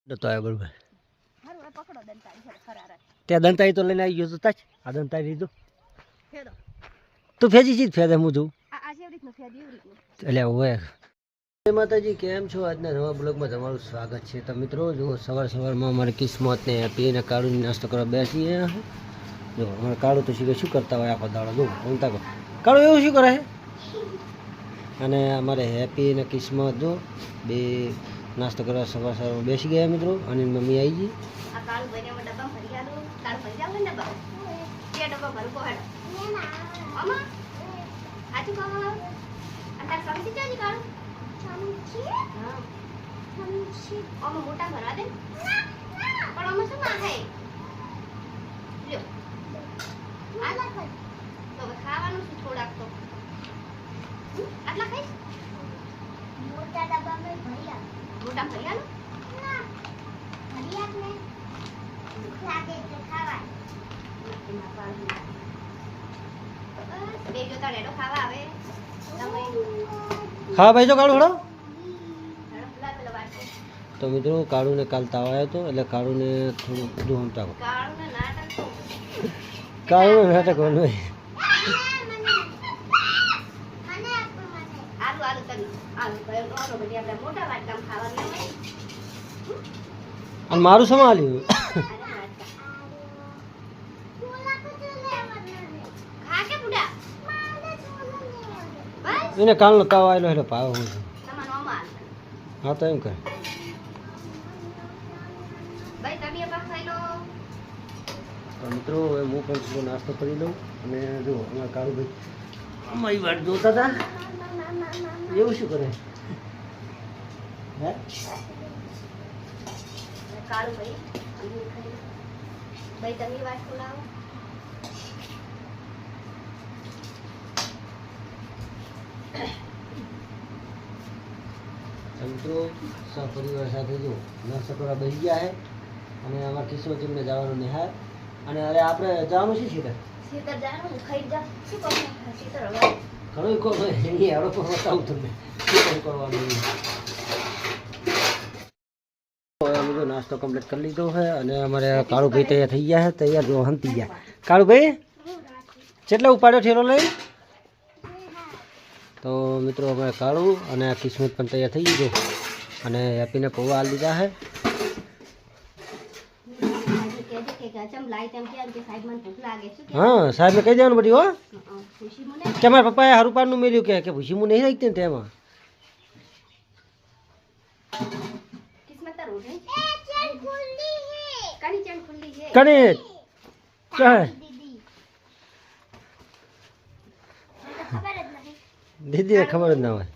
નતો આવ્યો બરોબર. ત્યાં દંતાઈ તો લઈને આવી ગયો તો તાજ આ દંતાઈ લીધું તું ફેજી ચીજ ફેદે હું જોઉં એટલે હોય. જય માતાજી, કેમ છો? આજના નવા બ્લોગમાં તમારું સ્વાગત છે. તો મિત્રો જો સવારમાં અમારે કિસ્મતને પીને કાળું નાસ્તો કરવા બેસીએ. જો અમારે કાળું તો શીખે શું કરતા હોય આખો દાડો. જો રમતા કહો કાળું એવું શું કરે છે. અને અમારે હેપી અને કિસ્મત જો બે નાસ્તો કરવા સવારમાં બેસી ગયા મિત્રો. અને મમ્મી આવી ગઈ. મોટા ભરા દે પણ અમે શું ના ખાય લ્યો આલા ખાય તો ખાવાનું શું થોડાક તો આટલા ખાઈશ મોટા ડબ્બામાં ભર્યા મોટા ભર્યા ના ભર્યા ને ભૂખ લાગે એટલે ખાવાય બે જોતા રેડો ખાવા આવે તમે હા ભાઈ જો કાળું હળો. તો મિત્રો કાળુને કાલ તાવ આવ્યો હતો એટલે કાળુને થોડું બધું હમતા કાળુને નાટક બનવે. અને મારું સંભાળ્યું એને કાલનો તાવ આવેલો એટલે ભાવ હું છું. હા તો એમ કહે મિત્રો હવે હું પણ થોડો નાસ્તો કરી લઉં. અને જો અમારા કાળુભાઈ અમારી વાટ જોતા હતા. એવું શું કરે હે મિત્રો સપરિવાર સાથે જો નાસ્તો કરવા બેસી ગયા છે. અને અમારા કિસ્મત એમને જવાનું નિહાર. અને હવે આપણે જવાનું છે સીધા ઘણું કહો એની હેડો પર બતાવું તમને શું કરવાનું. હવે અમે જો નાસ્તો કમ્પ્લીટ કરી લીધો છે. અને અમારે કાળુભાઈ તૈયાર થઈ ગયા છે. તૈયાર જો હંતી ગયા. કાળુભાઈ કેટલા ઉપાડ્યો ઠેલો લઈ. તો મિત્રો અમારે કાળું અને આ કિસ્મત પણ તૈયાર થઈ ગયું. અને હેપીને પૌવા આલી દીધા છે. હા સાહેબને કહી દેવાનું બધી હો કે મારા પપ્પાએ હારું પાડનું મેલ્યું કે ભૂસી હું નહીં રાખતી ને તેમાં. કણી દીદીને ખબર જ ના હોય.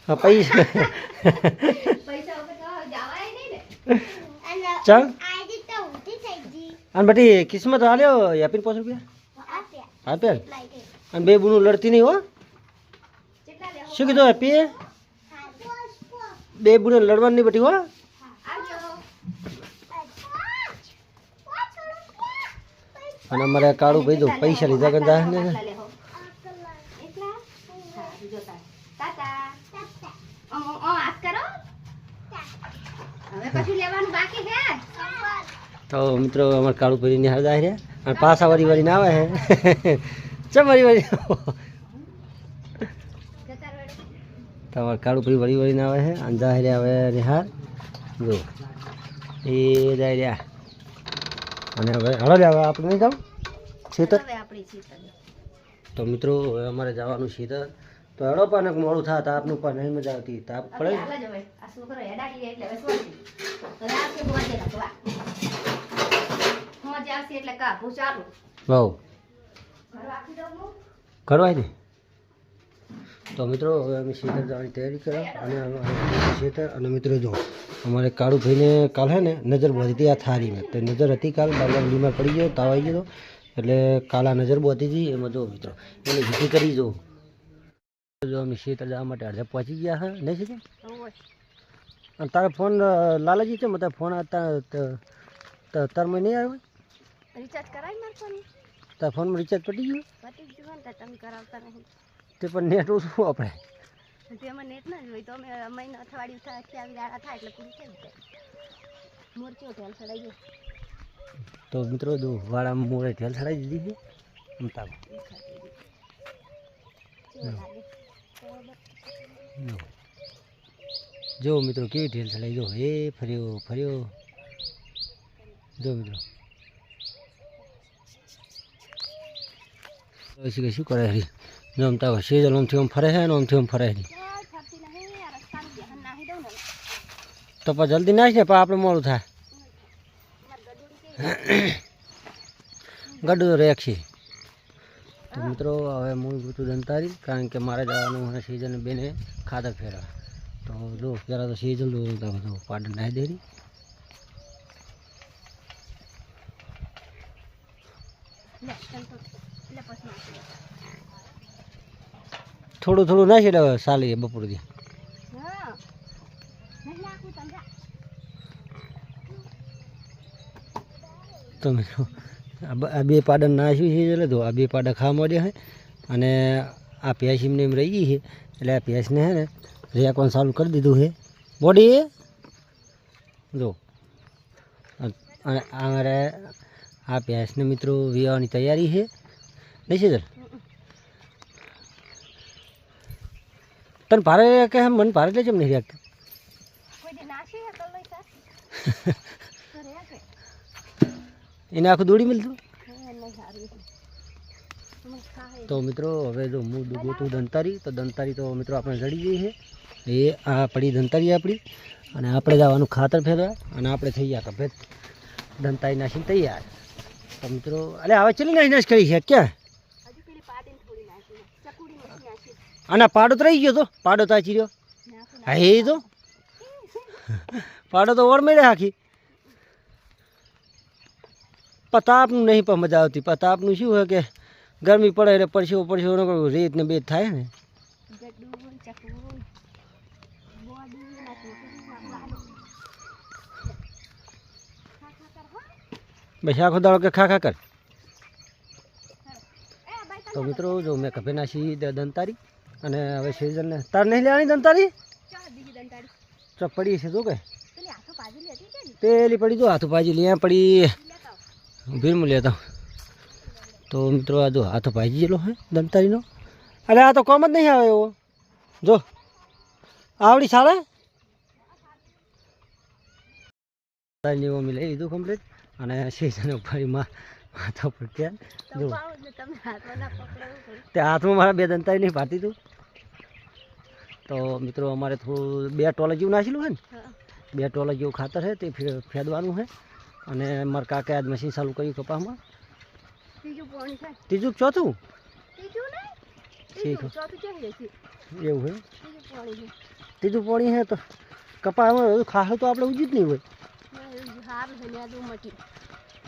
હા પૈસા ચાલ અને બધી કિસ્મત હાલ્યો યાપીને 5 રૂપિયા આપ્યા. અને બે બુનું લડતી નહીં હો. શું કીધું હેપી બે બુને લડવાની નહીં બધી હો. અને અમારે કાળું ભાઈ દો પૈસા લીધા ગંદા ને તો મિત્રો અમારે કાળું ભાઈ નિહાળ જાય રહ્યા. અને પાછા વારી ના આવે હે ચમ વારી તમારે કાળું ભાઈ વળી ના આવે છે. અને જાય રહ્યા હવે નિહાળ જો એ જાય રહ્યા. અને હવે હળો લે હવે આપણે નહીં જાવ શીતર. તો મિત્રો હવે અમારે જવાનું શીતર. તો હળો પણ મોડું થાય તો આપનું પણ નહીં મજા આવતી તાપ પડે. બહુ કરવાય ને. તો મિત્રો હવે અમે શીતર જવાની તૈયારી કર્યા. અને શીતર અને મિત્રો જો અમારે કાળુભાઈને કાલ હે ને નજર બોધી હતી આ થાળીમાં. તો નજર હતી કાલ બાબા બીમાર પડી ગયો તાવ આવી ગયો એટલે કાલા નજર બોધી હતી. એમાં જો મિત્રો એની વિધિ કરી જો અમે શીતળ જવા માટે અડધે પહોંચી ગયા હા નહીં શીતળ. અને તારો ફોન લાલાજી છે મતલબ ફોન તારમાં નહીં આવ્યો રિચાર્જ કરાવી નાખવાની. તારા ફોનમાં રિચાર્જ પટી ગયું તે પણ નેટ ઓછું આપણે તેમાં નેટ ના જ હોય તો અમે મહિનો અઠવાડિયું થાય 28 દાડા થાય એટલે પૂરું થઈ જાય મોરચો ઢેલ ચડાઈ ગયો તો મિત્રો જો વાળામાં મોરે ઢેલ ચડાવી દીધી છે અમતા જો મિત્રો કેવી ઢેલ ચડાવી જો એ ફર્યો ફર્યો જો મિત્રો શું કરે હરી જો અમતા સેજલ આમથી આમ ફરે છે ને આમથી આમ ફરે છે તો પછી જલ્દી નાખ ને પણ આપણે મોડું થાય ગડું રેખી તો મિત્રો હવે હું ગોતું દંતારી કારણ કે મારે જવાનું હોય સિઝન બેને ખાતર ફેરવા તો જો પહેલાં તો સિઝન બધું પાડન નાખી દેરી થોડું થોડું નાખી એટલે સાલી બપોર દી તો મિત્રો આ બે પાડા નાખ્યું છે એટલે તો આ બે પાડા ખાવા માંડ્યા છે અને આ ભેંસ એમને એમ રહી ગઈ છે એટલે આ ભેંસને છે ને રેકવાનું ચાલુ કરી દીધું છે બોડી જો અને અમારે આ ભેંસને મિત્રો વિયાવાની તૈયારી છે નહીં છે સર તને ભારે કે મને ભારે લે છે નહીં રેક એને આખું દોડી મળતું તો મિત્રો હવે જો હું ગોતું દંતારી તો દંતારી તો મિત્રો આપણે જડી ગઈ છે એ આ પડી દંતારી આપણી અને આપણે જવાનું ખાતર ફેરવા અને આપણે થઈ ગયા કભે દંતારી નાખીને તૈયાર તો મિત્રો અરે હવે ચલી નાશ કરી છે ક્યાં આના પાડો તો રહી ગયો તો પાડો તો આચી રહ્યો હા એ તો પાડો તો ઓળ મેળે આખી પતાપનું નહીં પણ મજા આવતી પતાપનું શું હોય કે ગરમી પડે એટલે પરસેવો પરસેવો ન કરવું રેત ને બેત થાય ને બસ આખો દાડો કે ખા ખા કર તો મિત્રો જો મેં કભે નાસી દંતારી અને હવે સિઝનને તાર નહીં લેવાની દંતારી તો પડી છે જો કે પેલી પડી જો હાથું ભાજી લે પડી ભીરમું લેતા તો મિત્રો આ જો હાથો ભાજી જેલો હે દંતારીનો અરે આ તો કોમ જ નહીં આવે એવો જો આવડી સારા અમે લઈ લીધું કમ્પ્લીટ અને સિઝન ઉપર માથા પર ત્યાં જો તે હાથમાં મારા બે દંતારી નહીં પાતી તું તો મિત્રો અમારે થોડું 2 ટોલા જેવું નાખેલું છે ને 2 ટોલા જેવું ખાતર છે તે ફેદવાનું છે અને મારા કાકે આજ મશીન ચાલુ કર્યું કપાસમાં ત્રીજું ચોથું એવું છે ત્રીજું પાણી છે તો કપાસમાં ખાસ તો આપણે ઉજી જ નહીં હોય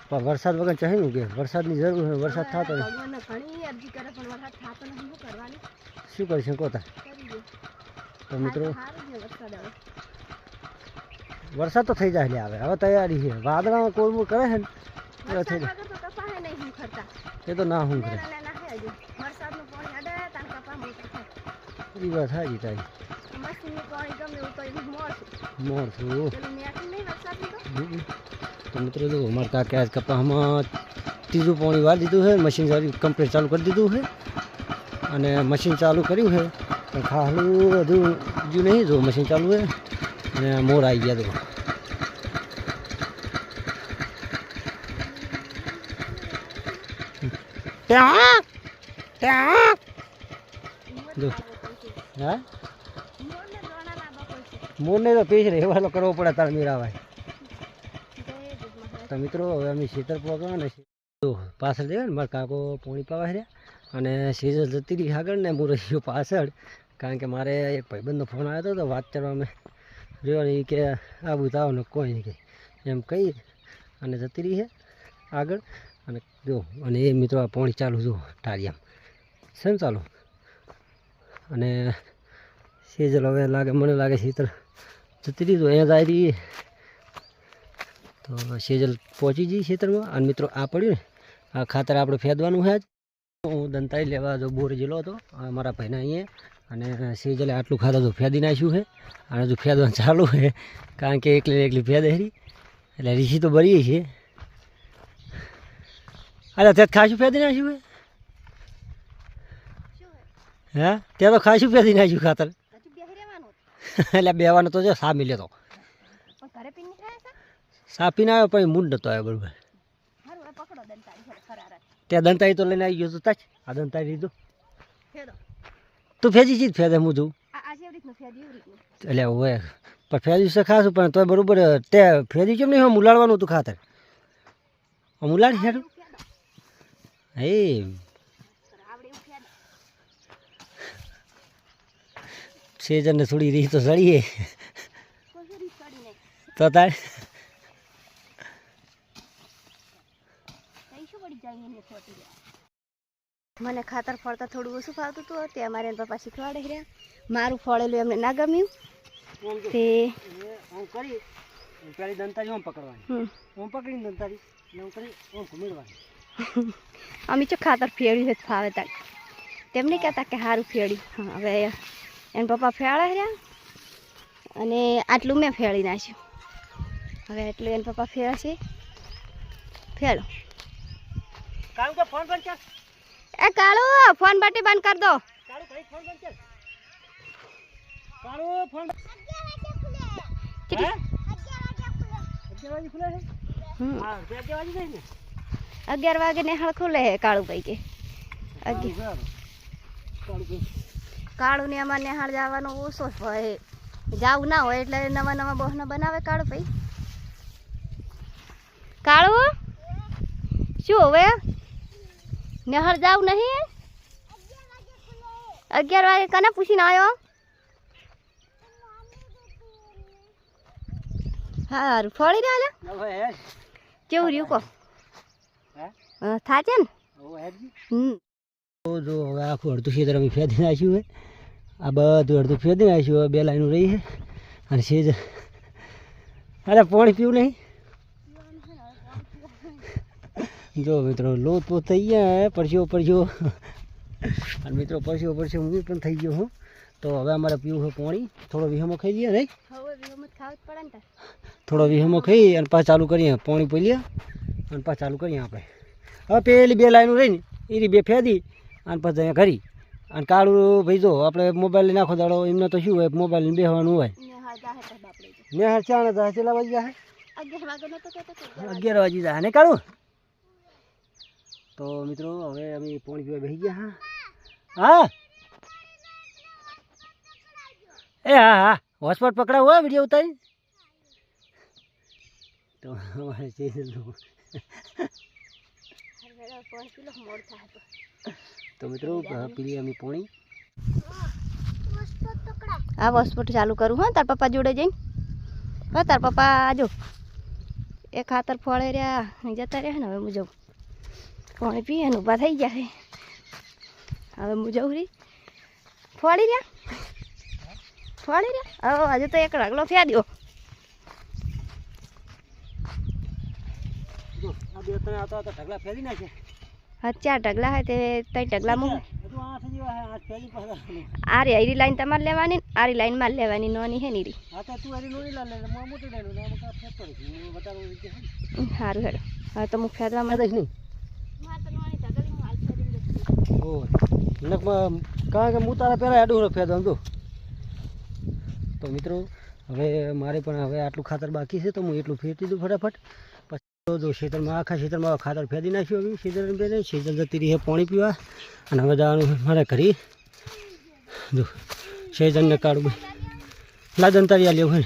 પણ વરસાદ વગર ચાહીનું કે વરસાદની જરૂર હોય વરસાદ થતો શું કરી શકો તા તો મિત્રો વરસાદ તો થઈ જાય આવે હવે તૈયારી છે વાદળામાં કોરમું કરે છે ને થઈ જાય એ તો ના હું કરે એ વાત હાજી તારી મોર છું તો મિત્રો જો અમારે કાકે આજ કપાસમાં ત્રીજું પાણી વાર દીધું છે મશીન કમ્પ્લીટ ચાલુ કરી દીધું છે અને મશીન ચાલુ કર્યું છે પણ ખાલું હજુ હજુ નહીં જો મશીન ચાલુ છે અને મોર આવી ગયા તો જો હા મોરને તો પીસ રહેવાનો કરવો પડે તાર મીરાભાઈ તો મિત્રો હવે અમે ખેતર પહોંચવા ને તો પાછળ જઈએ ને મારા કાકો પોણી પાવા રહ્યા અને સીઝન જતી રહી આગળ ને હું રહ્યો પાછળ કારણ કે મારે એક ભાઈબંધનો ફોન આવ્યો હતો તો વાત કરવા મેં રહ્યો નહીં કે આ બુતાવો કોઈ નહીં કે એમ કહી અને જતી રહી છે આગળ અને જો અને એ મિત્રો આ પોણી ચાલુ જો ટારિયામ છે ચાલુ અને સેજલ હવે લાગે મને લાગે ખેતર જતી રહી તો અહીંયા જાય રહી તો સેજલ પહોંચી જઈ ખેતરમાં અને મિત્રો આ પડ્યું ને આ ખાતર આપણે ફેદવાનું છે આજ હું દંતાઈ લેવા જો બોર જેલો હતો મારા ભાઈના અહીંયા અને સેજલે આટલું ખાધું તો ફેદી નાખ્યું છે અને હજુ ફેદવાનું ચાલુ છે કારણ કે એકલી ફેદે હરી એટલે રીસી તો બરી છે. અરે ત્યાં ખાસું ફેદી નાખ્યું હે હા ત્યાં તો ખાસું ફેદી નાખ્યું ખાતર એટલે બેવાનું તો જો સા મિલ્યો તો સા પીને આવ્યો પણ મૂડ નતો આવ્યો બરોબર. ત્યાં દંતાઈ તો લઈને આવી ગયો તો તાજ આ દંતાઈ લીધો તું ફેજી ચીજ ફેદે હું જોઉં એટલે હોય પણ ફેર્યું છે ખાસું પણ તોય બરોબર તે ફેર્યું કેમ નહીં ઉલાડવાનું હતું ખાતર ઉલાડી હેઠું હે સેજનને થોડી રીત તો સડીએ તો તારે મને ખાતર ફળતા થોડું ઓછું ફાવતું હતું તે અમારે એના પપ્પા શીખવાડે રહ્યા. મારું ફળેલું એમને ના ગમ્યું તે ઓમ કરી પેલી દંતારી ઓમ પકડવાની ઓમ પકડીને દંતારી ઓમ કરી ઓમ ઘુમેડવાની. અમે જો ખાતર ફેર્યું છે ફાવે તાર તેમ નહીં કહેતા કે સારું ફેર્યું. હા હવે એના પપ્પા ફેળા રહ્યા અને આટલું મેં ફેળી નાખ્યું. હવે એટલું એના પપ્પા ફેરા છે ફેરો કામ કે ફોન બંધ કર એ કાળુ ફોન બાટી બંધ કર દો. કાળુ ભાઈ ફોન બંધ કર કાળુ ફોન 11 વાગે ખુલે છે હા 11 વાગે જાય ને 11 વાગે નેહાળ ખુલે હે કાળુ ભાઈ કે 11 કાળુ ને અમારે નેહાળ જવાનો ઓછો હોય જાવું ના હોય એટલે નવા નવા બહના બનાવે કાળુ ભાઈ. કાળુ શું હવે નેહાળ જાવું નહીં 11 વાગે કને પૂછીને આવ્યો હારું ફળી રહ્યા કેવું રહ્યું કહો થાચે ને જો હવે આખું અડધું ખેતર અમે ફેદી નાખ્યું હોય આ બધું અડધું ફેદી નાખ્યું હવે 2 લાઈનો રહી છે અને સેજ અરે પાણી પીવું નહીં જો મિત્રો લોટ પોત થઈ ગયા પરસ્યો અને મિત્રો પરસ્યો હું પણ થઈ ગયો હું તો હવે અમારે પીવું છે પાણી થોડો વિહમો ખાઈ દઈએ નહીં થોડો વિહમો ખાઈ અને પાછા ચાલુ કરીએ પાણી પી લઈએ અને પાછા ચાલુ કરીએ આપણે. હવે પેલી 2 લાઈનો રહી ને એની 2 ફેદી અને પછી અહીંયા કરી અને કાળું ભાઈ જો આપણે મોબાઈલ લઈને નાખો દાડો એમને તો શું હોય મોબાઈલ લઈને બેસવાનું હોય નેહાળ ચા ને ચેલા વાગી જાય 11 વાગી જાય ને કાળું. તો મિત્રો હવે અમે પાણી પીવા બેસી ગયા હા એ હા હોસ્પોટ પકડાવ હોય વિડીયો ઉતારી તો અમારે તો મિત્રો પીલી અમે પાણી હા હોસ્પોટ ચાલુ કરું હા તાર પપ્પા જોડે જઈને હા તાર પપ્પા આજો એ ખાતર ફળે રહ્યા જતા રહ્યા ને હવે હું જાઉં પાણી પીએ ને ઊભા થઈ ગયા હવે હું જાઉં રી ફળી રહ્યા હવે હજુ તો એક રગલો ફ્યા દો હા 4 ઢગલા હોય તે 3 ઢગલા મૂક આ રે આરી લાઈન તમારે લેવાની આરી લાઈન મારે લેવાની નોની હે ની રી સારું હેડો હવે તો હું ફેદવા માં દઈશ નહીં કારણ કે હું તારા પહેલાં આડું ફેદવાનું તો મિત્રો હવે મારે પણ હવે આટલું ખાતર બાકી છે તો હું એટલું ફેરતી દઉં ફટાફટ પછી જો ખેતરમાં આખા ખેતરમાં ખાતર ફેદી નાખ્યું હવે સીઝન જતી રહી પાણી પીવા અને હવે જવાનું મારે ઘરી જો સેજનને કાઢું લાદંતારી આ લેવું હે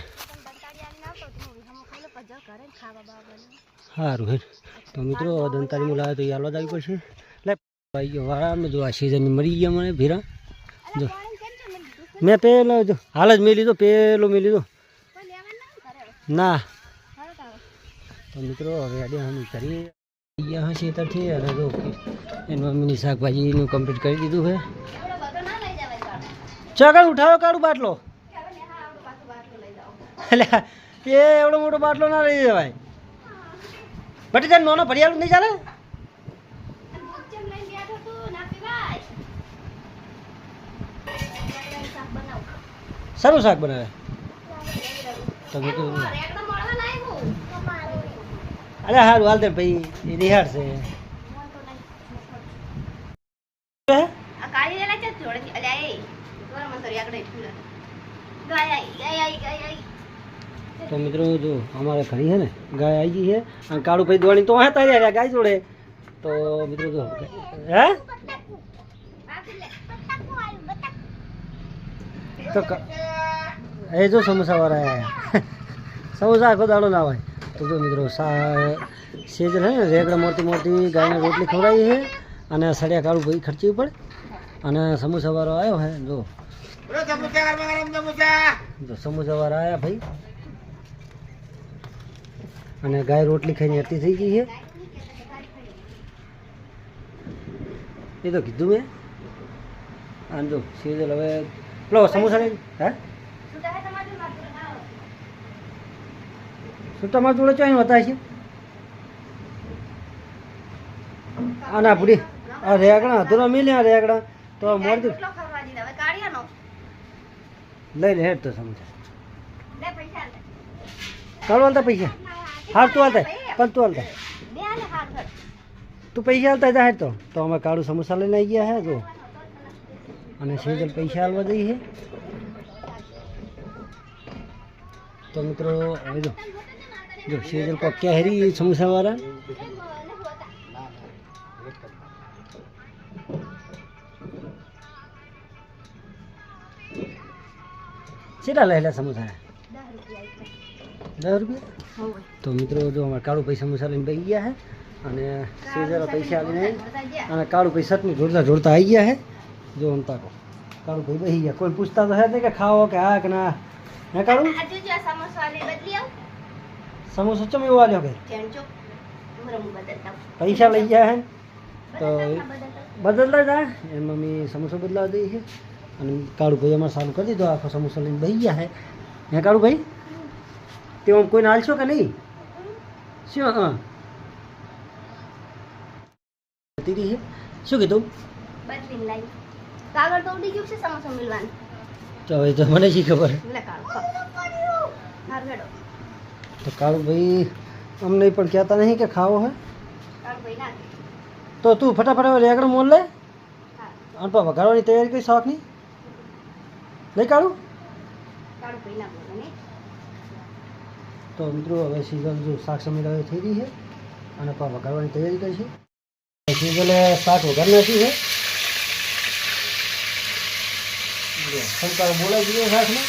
સારું હે તો મિત્રો હવે દંતારીમાં લાવે તો એ હાલવા જ આવી પડશે એટલે આવી ગયો વાળા જો આ સિઝનની મરી ગયા મને ભીરા જો મેં પેલો જો હાલ જ મેં લીધો પેલો મેં લીધો ના તો મિત્રો હવે આડે અમે કરીએ ગયા હશે ત્યાંથી અને જો એનું મમ્મીની શાકભાજીનું કમ્પ્લીટ કરી દીધું છે ચકડ ઉઠાવો કાઢું બાટલો એટલે એ એવડો મોટો બાટલો ના લઈ જવાય બટી જાય નોનો ભરિયાળું નહીં ચાલે સારું શાક બનાવે તો મિત્રો અરે સારું હાલ દે ભાઈ એ રિહાડ છે તો મિત્રો જો અમારે ઘણી છે ને ગાય આવી ગઈ છે અને કાળુ ભાઈ દોડી તો હતા યાર ગાય જોડે તો મિત્રો જો હે તો એ જો સમોસા વાળા આયા સમોસા આખો દાડો ના હોય તો જો મિત્રો સેજ હે ને રેગડા મોટી મોટી ગાયને રોટલી ખવડાવી છે અને સળિયા કાળુ ભાઈ ખર્ચી પડે અને સમોસા વાળો આવ્યો હે જો સમોસા વાળા આવ્યા ભાઈ અને ગાય રોટલી ખાઈને અતિ થઈ ગઈ છે એ તો કીધું મેં આમ જો સેજલ હવે પેલો સમોસા લઈ હે છૂટા માર જોડે ચોઈને બતાવે છે આ ના પૂરી આ રેગડા અધૂરા મિલ્યા રેગડા તો મોર દે લઈ લે હેડ તો સમોસા ચાલો હાલતા પૈસા હાર તું હાલતા પણ તું હાલતા તું પૈસા હાલતા જા હેડ તો અમે કાળું સમોસા લઈને આવી ગયા હે જો અને સેજલ પૈસા હાલવા જઈ છે તો મિત્રો હવે જો સેજલ કો કેહરી સમોસા વાળા કેટલા લેલા સમોસા 10 રૂપિયા તો મિત્રો જો અમારે કાળુ ભાઈ સમોસા લઈને બેસી ગયા છે અને સેજલ પૈસા આવીને અને કાળુ ભાઈ સતની જોડતા જોડતા આવી ગયા છે જો આમ તાકો કાળુ ભાઈ બેસી ગયા કોઈ પૂછતા તો હે કે ખાવો કે હા કે ના હે કાળુ સમોસો ચમ એવો આલ્યો કે પૈસા લઈ ગયા હે તો બદલતા જાય એ મમ્મી સમોસો બદલાવી દઈ છે અને કાળુ ભાઈ અમારે સારું કરી દીધો આખો સમોસો લઈને બેસી ગયા હે કાળુ ભાઈ તે આમ કોઈને હાલશો કે નહીં શું હા તીરી છે શું કીધું તો હવે તો મને શી ખબર તો કાળુ ભાઈ અમને પણ કહેતા નહીં કે ખાવો હે તો તું ફટાફટ રેગડો મોલ લે અને તો વઘારવાની તૈયારી કરી શાકની નહીં કાળુ તો મિત્રો હવે સીઝન જો શાક સમીરા થઈ રહી છે અને પા વઘારવાની તૈયારી કરી છે સીઝલે શાક વઘાર નાખ્યું છે શંકર બોલાવી દીધો શાકને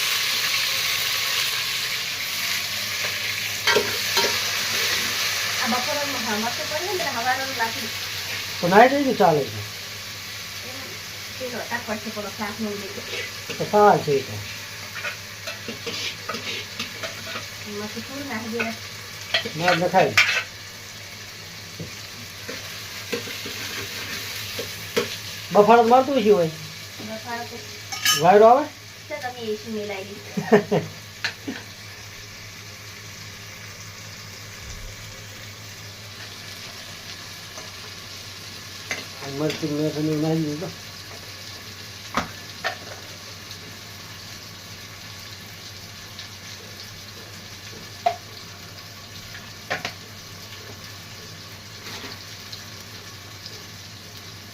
તો નાઈ જઈ ચાલે છે તો સાલ છે ના નખાય બફારો મારતું છે હોય વાયરો આવે મરચું મેં નાખી દીધું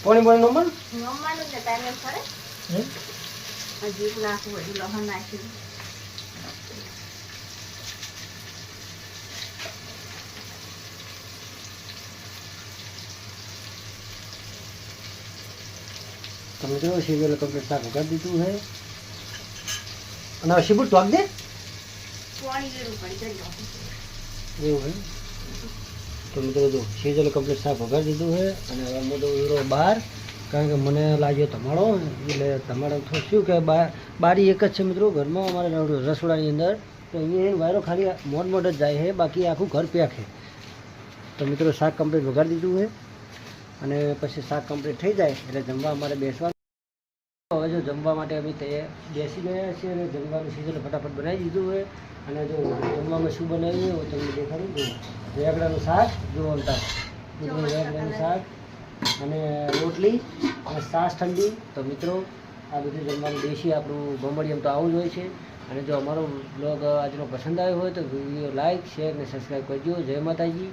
પાણી પાણી નમવાનું ને ટાઈમ એમ ફરે હજી નાખવું હજી લહણ નાખ્યું તો મિત્રો શીબેલ કમ્પ્લીટ શાક કરી દીધું છે અને હવે શીબુ ટોક દે એવું છે તો મિત્રો જો શીજલ કમ્પ્લીટ શાક વઘારી દીધું છે અને હવે મોટો ઉરો બહાર કારણ કે મને લાગ્યો ધમાડો એટલે ધમાડો તો શું કે બારી એક જ છે મિત્રો ઘરમાં અમારે રસોડાની અંદર તો અહીંયા વાયરો ખાલી મોડ જ જાય છે બાકી આખું ઘર પેક છે તો મિત્રો શાક કમ્પ્લીટ વઘારી દીધું છે અને પછી શાક કમ્પ્લીટ થઈ જાય એટલે જમવા અમારે બેસવાનું હવે જો જમવા માટે અમે બેસી ગયા છીએ અને જમવાનું સીઝન ફટાફટ બનાવી દીધું હોય અને જો જમવામાં શું બનાવીએ હું તમને દેખાડું જો રેગડાનું શાક જો અંતા મિત્રો રેગડાનું શાક અને રોટલી અને છાશ ઠંડી તો મિત્રો આ બધું જમવાનું દેશી આપણું બમડિયમ તો આવું જ હોય છે. અને જો અમારો બ્લોગ આજનો પસંદ આવ્યો હોય તો વિડીયો લાઇક શેર અને સબસ્ક્રાઈબ કરજો. જય માતાજી.